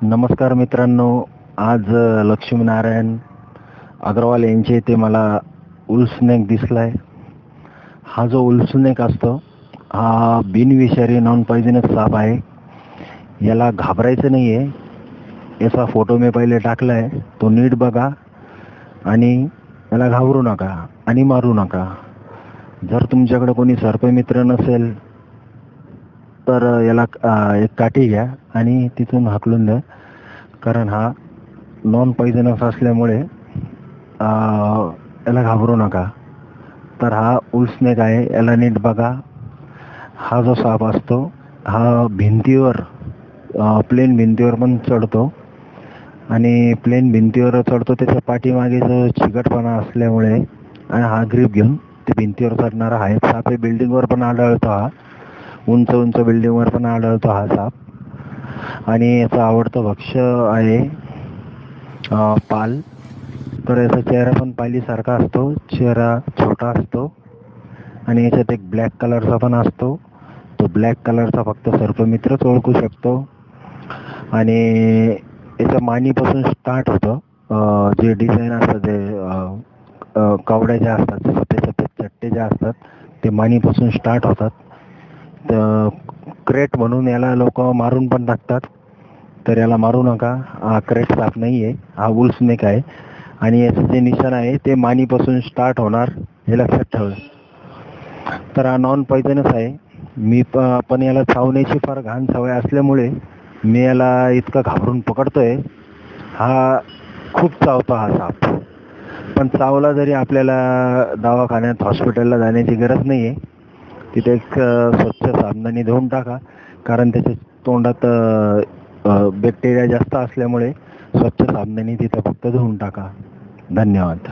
नमस्कार मित्रांनो. आज लक्ष्मीनारायण अग्रवाल यांच्या इथे मला उल्सनेक दिसलाय. हा जो उल्सनेक असतो हा बिनविषारी नॉन पॉयझनस साप आहे. याला घाबरायचं नाही आहे. याचा फोटो मी पहिले टाकला आहे, तो नीट बघा आणि याला घाबरू नका आणि मारू नका. जर तुमच्याकडे कोणी सर्पमित्र नसेल तर याला एक काठी घ्या आणि तिथून हाकलून द्या, कारण हा नॉन पॉयझनस असल्यामुळे याला घाबरू नका. तर हा उल्सनेक आहे, याला नीट बघा. हा जो साप असतो हा भिंतीवर प्लेन भिंतीवर पण चढतो आणि प्लेन भिंतीवर चढतो. त्याच्या पाठीमागे जो चिकटपणा असल्यामुळे आणि हा ग्रीप घेऊन ते भिंतीवर चढणारा आहे साप. हे बिल्डिंगवर पण आढळतो. हा उंच उंच बिल्डिंगवर पण आढळतो हा साप. आणि याचं आवडतं भक्ष्य आहे पाल. तर याचा चेहरा पण पालीसारखा असतो, चेहरा छोटा असतो आणि याच्यात एक ब्लॅक कलरचा पण असतो. तो ब्लॅक कलरचा फक्त सर्पमित्रच ओळखू शकतो. आणि याच्या मानीपासून स्टार्ट होतं. जे डिझाईन असतं ते कवड्या ज्या असतात, सफेद सफेद चट्टे ज्या असतात ते मानीपासून स्टार्ट होतात. तर क्रेट म्हणून याला लोक मारून पण टाकतात. तर याला मारू नका. हा क्रेट साप नाही आहे, हा उल्सनेक आहे. आणि याचं जे निशाण आहे ते मानीपासून स्टार्ट होणार, हे लक्षात ठेवा. तर हा नॉन पॉयझनस आहे. मी पण याला चावण्याची फार घाण सवय असल्यामुळे मी याला इतकं घाबरून पकडतोय. हा खूप चावतो हा साप. पण चावला जरी आपल्याला दवाखान्यात हॉस्पिटलला जाण्याची गरज नाही आहे. तिथे एक स्वच्छ साबणाने धुवून टाका, कारण त्याच्या तोंडात बॅक्टेरिया जास्त असल्यामुळे स्वच्छ साबणाने तिथं फक्त धुवून टाका. धन्यवाद.